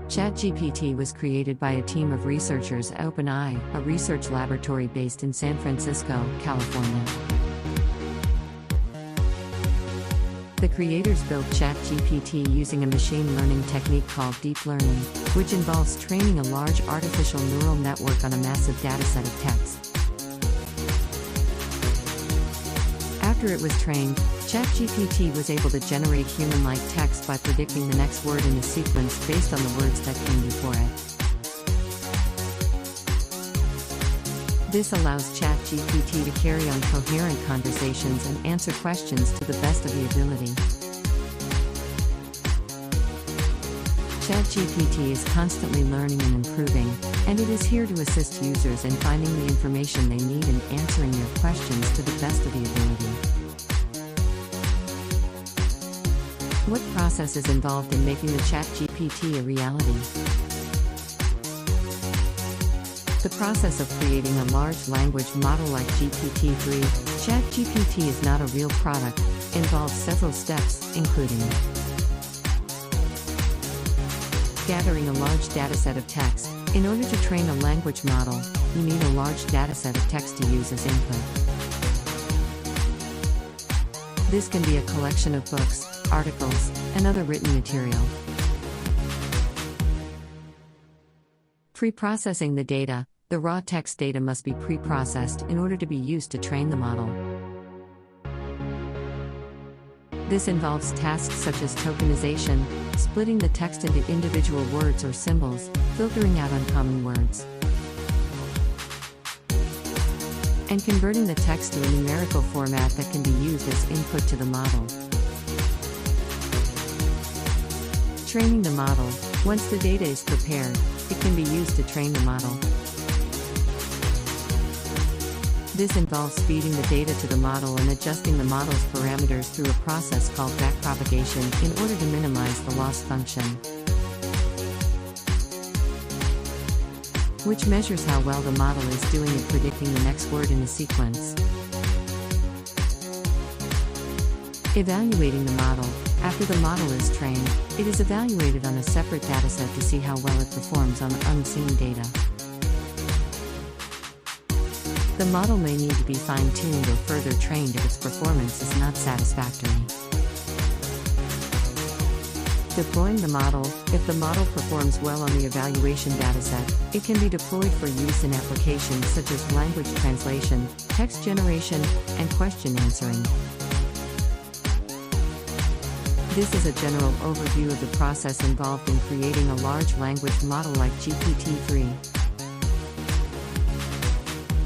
ChatGPT was created by a team of researchers at OpenAI, a research laboratory based in San Francisco, California. The creators built ChatGPT using a machine learning technique called deep learning, which involves training a large artificial neural network on a massive dataset of text. After it was trained, ChatGPT was able to generate human-like text by predicting the next word in the sequence based on the words that came before it. This allows ChatGPT to carry on coherent conversations and answer questions to the best of the ability. ChatGPT is constantly learning and improving, and it is here to assist users in finding the information they need and answering their questions to the best of the ability. What process is involved in making the ChatGPT a reality? The process of creating a large language model like GPT-3, ChatGPT is not a real product, involves several steps, including gathering a large dataset of text. In order to train a language model, you need a large dataset of text to use as input. This can be a collection of books, articles, and other written material. Pre-processing the data. The raw text data must be pre-processed in order to be used to train the model. This involves tasks such as tokenization, splitting the text into individual words or symbols, filtering out uncommon words, and converting the text to a numerical format that can be used as input to the model. Training the model. Once the data is prepared, it can be used to train the model. This involves feeding the data to the model and adjusting the model's parameters through a process called backpropagation in order to minimize the loss function, which measures how well the model is doing at predicting the next word in a sequence. Evaluating the model. After the model is trained, it is evaluated on a separate dataset to see how well it performs on unseen data. The model may need to be fine-tuned or further trained if its performance is not satisfactory. Deploying the model. If the model performs well on the evaluation dataset, it can be deployed for use in applications such as language translation, text generation, and question answering. This is a general overview of the process involved in creating a large language model like GPT-3.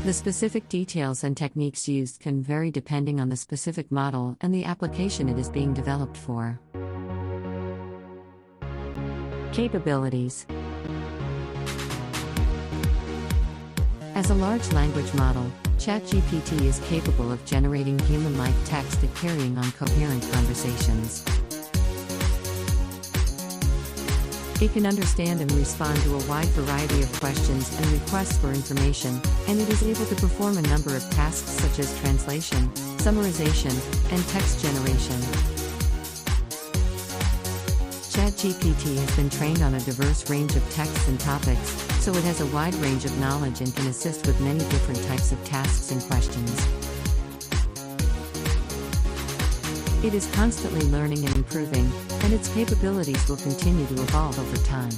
The specific details and techniques used can vary depending on the specific model and the application it is being developed for. Capabilities. As a large language model, ChatGPT is capable of generating human-like text and carrying on coherent conversations. It can understand and respond to a wide variety of questions and requests for information, and it is able to perform a number of tasks such as translation, summarization, and text generation. ChatGPT has been trained on a diverse range of texts and topics, so it has a wide range of knowledge and can assist with many different types of tasks and questions. It is constantly learning and improving, and its capabilities will continue to evolve over time.